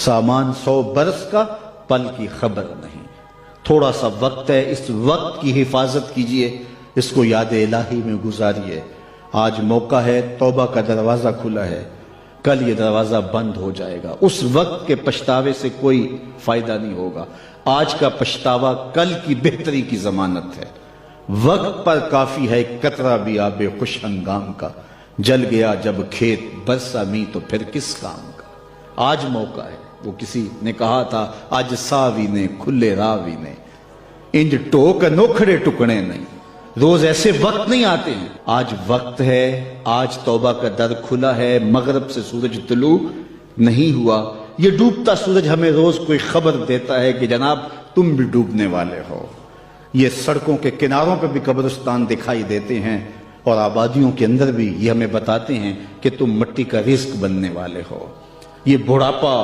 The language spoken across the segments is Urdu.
سامان 100 برس کا، پل کی خبر نہیں۔ تھوڑا سا وقت ہے، اس وقت کی حفاظت کیجئے، اس کو یاد الہی میں گزاریے۔ آج موقع ہے، توبہ کا دروازہ کھلا ہے، کل یہ دروازہ بند ہو جائے گا۔ اس وقت کے پچھتاوے سے کوئی فائدہ نہیں ہوگا۔ آج کا پچھتاوا کل کی بہتری کی ضمانت ہے۔ وقت پر کافی ہے ایک قطرہ بھی آب خوش ہنگام کا، جل گیا جب کھیت برسا می تو پھر کس کام کا۔ آج موقع ہے، وہ کسی نے کہا تھا آج ساوی نے کھلے راوی نے، انج ٹوک نوکھڑے ٹکڑے نہیں۔ روز ایسے وقت نہیں آتے ہیں، آج وقت ہے، آج توبہ کا در کھلا ہے۔ مغرب سے سورج طلوع نہیں ہوا، یہ ڈوبتا سورج ہمیں روز کوئی خبر دیتا ہے کہ جناب تم بھی ڈوبنے والے ہو۔ یہ سڑکوں کے کناروں پہ بھی قبرستان دکھائی دیتے ہیں، اور آبادیوں کے اندر بھی یہ ہمیں بتاتے ہیں کہ تم مٹی کا رزق بننے والے ہو۔ یہ بڑھاپا،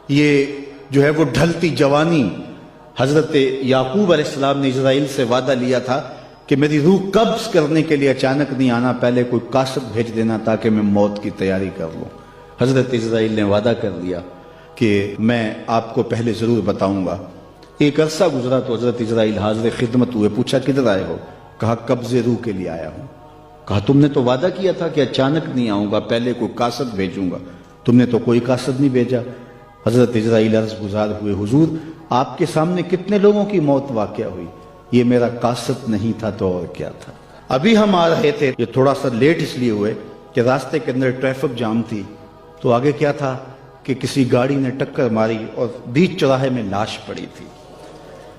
یہ جو ہے وہ ڈھلتی جوانی، حضرت یعقوب علیہ السلام نے اسرائیل سے وعدہ لیا تھا کہ میری روح قبض کرنے کے لیے اچانک نہیں آنا، پہلے کوئی قاصد بھیج دینا تاکہ میں موت کی تیاری کر لوں۔ حضرت اسرائیل نے وعدہ کر لیا کہ میں آپ کو پہلے ضرور بتاؤں گا۔ ایک عرصہ گزرا تو حضرت اسرائیل حاضر خدمت ہوئے، پوچھا کدھر آئے ہو؟ کہا قبض روح کے لیے آیا ہوں۔ کہا تم نے تو وعدہ کیا تھا کہ اچانک نہیں آؤں گا، پہلے کوئی قاصد بھیجوں گا، تم نے تو کوئی قاصد نہیں بھیجا۔ حضرت اسرائیل عرض گزار ہوئے، حضور آپ کے سامنے کتنے لوگوں کی موت واقع ہوئی، یہ میرا قاصد نہیں تھا تو اور کیا تھا۔ ابھی ہم آ رہے تھے، یہ تھوڑا سا لیٹ اس لیے ہوئے کہ راستے کے اندر ٹریفک جام تھی، تو آگے کیا تھا کہ کسی گاڑی نے ٹکر ماری اور بیچ چوراہے میں لاش پڑی تھی۔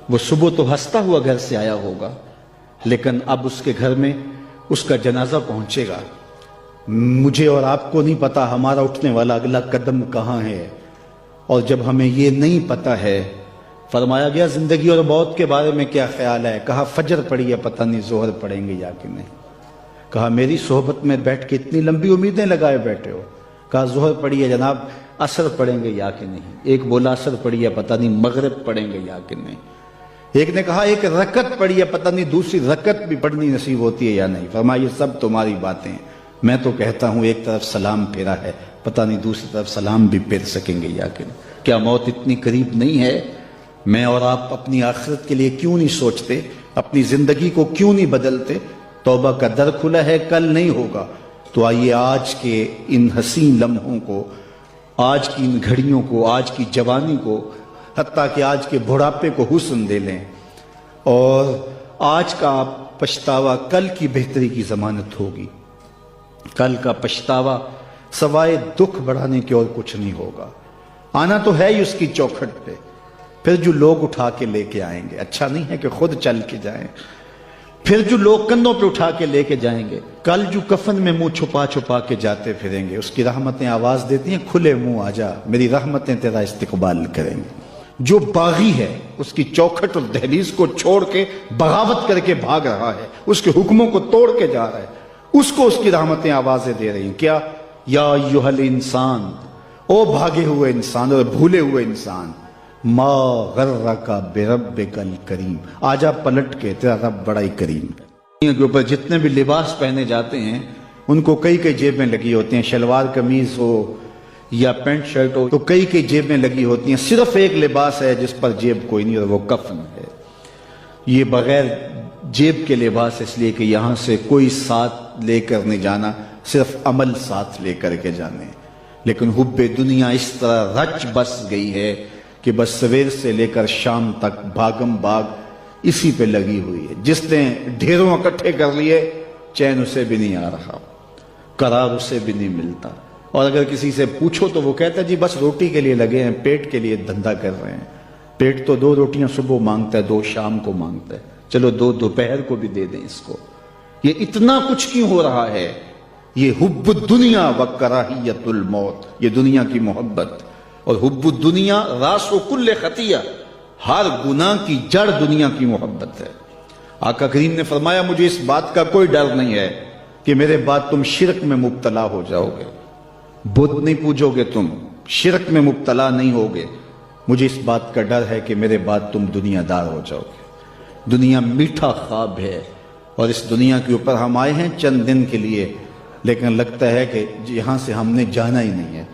وہ صبح تو ہنستا ہوا گھر سے آیا ہوگا، لیکن اب اس کے گھر میں اس کا جنازہ پہنچے گا۔ مجھے اور آپ کو نہیں پتا ہمارا اٹھنے والا اگلا قدم کہاں ہے، اور جب ہمیں یہ نہیں پتا ہے، فرمایا گیا زندگی اور موت کے بارے میں کیا خیال ہے؟ کہا فجر پڑی ہے، پتہ نہیں ظہر پڑیں گے یا کہ نہیں۔ کہا میری صحبت میں بیٹھ کے اتنی لمبی امیدیں لگائے بیٹھے ہو۔ کہا ظہر پڑی ہے جناب، عصر پڑیں گے یا کہ نہیں۔ ایک بولا عصر پڑی ہے، پتہ نہیں مغرب پڑیں گے یا کہ نہیں۔ ایک نے کہا ایک رکعت پڑی ہے، پتہ نہیں دوسری رکعت بھی پڑھنی نصیب ہوتی ہے یا نہیں۔ فرمایا یہ سب تمہاری باتیں ہیں، میں تو کہتا ہوں ایک طرف سلام پھیرا ہے، پتہ نہیں دوسری طرف سلام بھی پھیر سکیں گے یا کہ نہیں۔ کیا موت اتنی قریب نہیں ہے؟ میں اور آپ اپنی آخرت کے لیے کیوں نہیں سوچتے؟ اپنی زندگی کو کیوں نہیں بدلتے؟ توبہ کا در کھلا ہے، کل نہیں ہوگا۔ تو آئیے آج کے ان حسین لمحوں کو، آج کی ان گھڑیوں کو، آج کی جوانی کو، حتیٰ کہ آج کے بڑھاپے کو حسن دے لیں، اور آج کا پچھتاوا کل کی بہتری کی ضمانت ہوگی۔ کل کا پچھتاوا سوائے دکھ بڑھانے کے اور کچھ نہیں ہوگا۔ آنا تو ہے ہی اس کی چوکھٹ پہ، پھر جو لوگ اٹھا کے لے کے آئیں گے، اچھا نہیں ہے کہ خود چل کے جائیں، پھر جو لوگ کندھوں پہ اٹھا کے لے کے جائیں گے، کل جو کفن میں منہ چھپا چھپا کے جاتے پھریں گے، اس کی رحمتیں آواز دیتی ہیں کھلے منہ آ جا، میری رحمتیں تیرا استقبال کریں گے۔ جو باغی ہے اس کی چوکھٹ اور دہلیز کو چھوڑ کے بغاوت کر کے بھاگ رہا ہے، اس کے حکموں کو توڑ کے جا رہا ہے، اس کو اس کی رحمتیں آوازیں دے رہی ہیں۔ کیا؟ یا ایھا الانسان، او بھاگے ہوئے انسان اور بھولے ہوئے انسان، ما غرک بربک الکریم، آجا پلٹ کے، تیرا رب بڑا ہی کریم ہے۔ دنیا کے اوپر جتنے بھی لباس پہنے جاتے ہیں ان کو کئی کئی جیبیں لگی ہوتی ہیں، شلوار قمیض ہو یا پینٹ شرٹ ہو تو کئی کئی جیبیں لگی ہوتی ہیں، صرف ایک لباس ہے جس پر جیب کوئی نہیں، اور وہ کفن ہے۔ یہ بغیر جیب کے لباس اس لیے کہ یہاں سے کوئی ساتھ لے کر نہیں جانا، صرف عمل ساتھ لے کر کے جانے۔ لیکن حب دنیا اس طرح رچ بس گئی ہے کہ بس سویر سے لے کر شام تک بھاگم بھاگ اسی پہ لگی ہوئی ہے۔ جس نے ڈھیروں اکٹھے کر لیے چین اسے بھی نہیں آ رہا، قرار اسے بھی نہیں ملتا، اور اگر کسی سے پوچھو تو وہ کہتا ہے جی بس روٹی کے لیے لگے ہیں، پیٹ کے لیے دھندا کر رہے ہیں۔ پیٹ تو 2 روٹیاں صبح مانگتا ہے، 2 شام کو مانگتا ہے، چلو 2 دوپہر کو بھی دے دیں اس کو۔ یہ اتنا کچھ کیوں ہو رہا ہے؟ یہ حب الدنیا و کراہیت الموت، یہ دنیا کی محبت، اور حب الدنیا راس و کل خطیہ، ہر گناہ کی جڑ دنیا کی محبت ہے۔ آقا کریم نے فرمایا مجھے اس بات کا کوئی ڈر نہیں ہے کہ میرے بعد تم شرک میں مبتلا ہو جاؤ گے، بت نہیں پوجو گے، تم شرک میں مبتلا نہیں ہوگے، مجھے اس بات کا ڈر ہے کہ میرے بعد تم دنیا دار ہو جاؤ گے۔ دنیا میٹھا خواب ہے، اور اس دنیا کے اوپر ہم آئے ہیں چند دن کے لیے، لیکن لگتا ہے کہ یہاں سے ہم نے جانا ہی نہیں ہے۔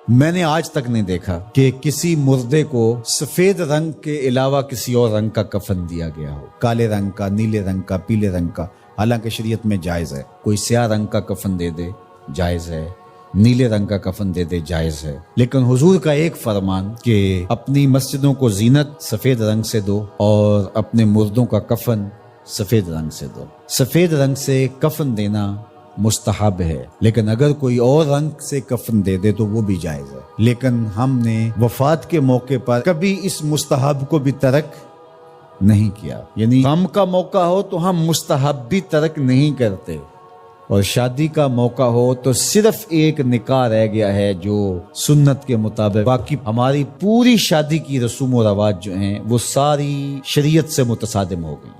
میں نے آج تک نہیں دیکھا کہ کسی مردے کو سفید رنگ کے علاوہ کسی اور رنگ کا کفن دیا گیا ہو، کالے رنگ کا، نیلے رنگ کا، پیلے رنگ کا، حالانکہ شریعت میں جائز ہے۔ کوئی سیاہ رنگ کا کفن دے دے جائز ہے، نیلے رنگ کا کفن دے دے جائز ہے، لیکن حضور کا ایک فرمان کہ اپنی مسجدوں کو زینت سفید رنگ سے دو اور اپنے مردوں کا کفن سفید رنگ سے دو۔ سفید رنگ سے کفن دینا مستحب ہے، لیکن اگر کوئی اور رنگ سے کفن دے دے تو وہ بھی جائز ہے۔ لیکن ہم نے وفات کے موقع پر کبھی اس مستحب کو بھی ترک نہیں کیا، یعنی غم کا موقع ہو تو ہم مستحب بھی ترک نہیں کرتے، اور شادی کا موقع ہو تو صرف ایک نکاح رہ گیا ہے جو سنت کے مطابق، باقی ہماری پوری شادی کی رسوم و رواج جو ہیں وہ ساری شریعت سے متصادم ہو گئی،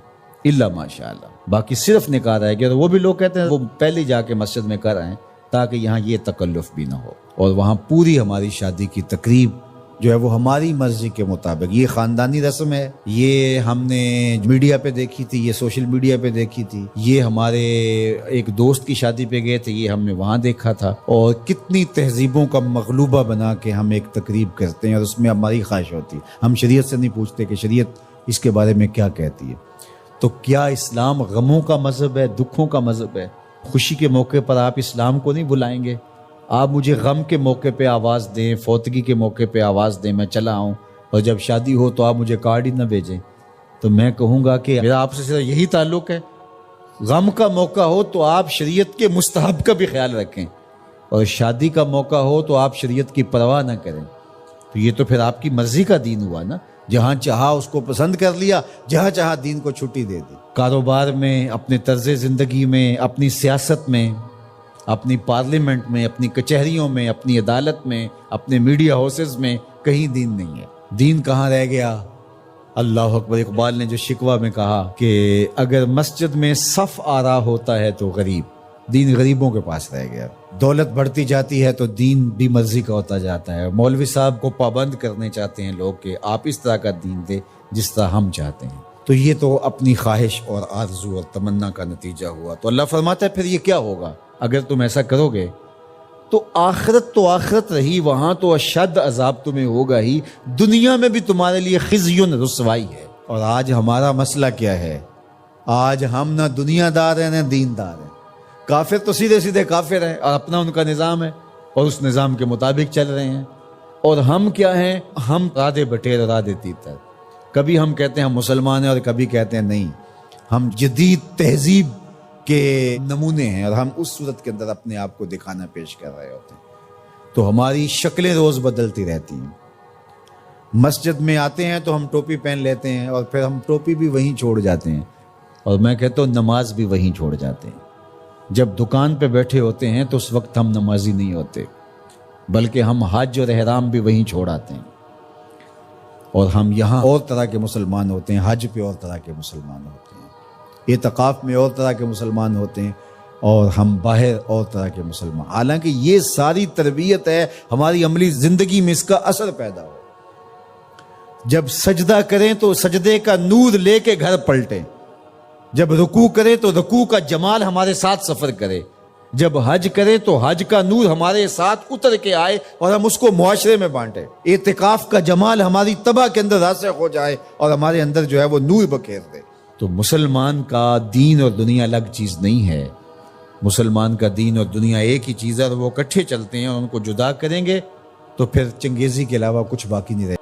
الا ماشاء اللہ۔ باقی صرف نکاح رہ گیا، تو وہ بھی لوگ کہتے ہیں وہ پہلے جا کے مسجد میں کر آئیں تاکہ یہاں یہ تکلف بھی نہ ہو، اور وہاں پوری ہماری شادی کی تقریب جو ہے وہ ہماری مرضی کے مطابق۔ یہ خاندانی رسم ہے، یہ ہم نے میڈیا پہ دیکھی تھی، یہ سوشل میڈیا پہ دیکھی تھی، یہ ہمارے ایک دوست کی شادی پہ گئے تھے، یہ ہم نے وہاں دیکھا تھا، اور کتنی تہذیبوں کا مغلوبہ بنا کے ہم ایک تقریب کرتے ہیں اور اس میں ہماری خواہش ہوتی ہے۔ ہم شریعت سے نہیں پوچھتے کہ شریعت اس کے بارے میں کیا کہتی ہے۔ تو کیا اسلام غموں کا مذہب ہے، دکھوں کا مذہب ہے؟ خوشی کے موقع پر آپ اسلام کو نہیں بلائیں گے؟ آپ مجھے غم کے موقع پہ آواز دیں، فوتگی کے موقع پہ آواز دیں، میں چلا آؤں، اور جب شادی ہو تو آپ مجھے کارڈ ہی نہ بھیجیں، تو میں کہوں گا کہ میرا آپ سے صرف یہی تعلق ہے۔ غم کا موقع ہو تو آپ شریعت کے مستحب کا بھی خیال رکھیں، اور شادی کا موقع ہو تو آپ شریعت کی پرواہ نہ کریں۔ تو یہ تو پھر آپ کی مرضی کا دین ہوا نا، جہاں چاہا اس کو پسند کر لیا، جہاں چاہا دین کو چھٹی دے دی۔ کاروبار میں، اپنے طرز زندگی میں، اپنی سیاست میں، اپنی پارلیمنٹ میں، اپنی کچہریوں میں، اپنی عدالت میں، اپنے میڈیا ہاؤسز میں کہیں دین نہیں ہے۔ دین کہاں رہ گیا؟ اللہ اکبر۔ اقبال نے جو شکوہ میں کہا کہ اگر مسجد میں صف آ رہا ہوتا ہے تو غریب، دین غریبوں کے پاس رہ گیا۔ دولت بڑھتی جاتی ہے تو دین بھی مرضی کا ہوتا جاتا ہے۔ مولوی صاحب کو پابند کرنے چاہتے ہیں لوگ کہ آپ اس طرح کا دین دے جس طرح ہم چاہتے ہیں، تو یہ تو اپنی خواہش اور آرزو اور تمنا کا نتیجہ ہوا۔ تو اللہ فرماتا ہے پھر یہ کیا ہوگا اگر تم ایسا کرو گے تو آخرت رہی، وہاں تو اشد عذاب تمہیں ہوگا ہی، دنیا میں بھی تمہارے لیے خزی و رسوائی ہے۔ اور آج ہمارا مسئلہ کیا ہے؟ آج ہم نہ دنیا دار ہیں نہ دین دار ہیں۔ کافر تو سیدھے سیدھے کافر ہیں اور اپنا ان کا نظام ہے اور اس نظام کے مطابق چل رہے ہیں، اور ہم کیا ہیں؟ ہم رادے بٹیر اور رادے تیتر۔ کبھی ہم کہتے ہیں ہم مسلمان ہیں اور کبھی کہتے ہیں نہیں، ہم جدید تہذیب کے نمونے ہیں، اور ہم اس صورت کے اندر اپنے آپ کو دکھانا پیش کر رہے ہوتے ہیں۔ تو ہماری شکلیں روز بدلتی رہتی ہیں۔ مسجد میں آتے ہیں تو ہم ٹوپی پہن لیتے ہیں اور پھر ہم ٹوپی بھی وہیں چھوڑ جاتے ہیں، اور میں کہتا ہوں نماز بھی وہیں چھوڑ جاتے ہیں۔ جب دکان پہ بیٹھے ہوتے ہیں تو اس وقت ہم نمازی نہیں ہوتے، بلکہ ہم حج اور احرام بھی وہیں چھوڑ آتے ہیں، اور ہم یہاں اور طرح کے مسلمان ہوتے ہیں، حج پہ اور طرح کے مسلمان ہوتے ہیں، اعتکاف میں اور طرح کے مسلمان ہوتے ہیں، اور ہم باہر اور طرح کے مسلمان۔ حالانکہ یہ ساری تربیت ہے ہماری عملی زندگی میں، اس کا اثر پیدا ہو۔ جب سجدہ کریں تو سجدے کا نور لے کے گھر پلٹیں، جب رکوع کرے تو رکوع کا جمال ہمارے ساتھ سفر کرے، جب حج کرے تو حج کا نور ہمارے ساتھ اتر کے آئے اور ہم اس کو معاشرے میں بانٹیں، اعتکاف کا جمال ہماری طبع کے اندر راسخ ہو جائے اور ہمارے اندر جو ہے وہ نور بکھیر دے۔ تو مسلمان کا دین اور دنیا الگ چیز نہیں ہے، مسلمان کا دین اور دنیا ایک ہی چیز ہے، اور وہ اکٹھے چلتے ہیں، اور ان کو جدا کریں گے تو پھر چنگیزی کے علاوہ کچھ باقی نہیں رہے۔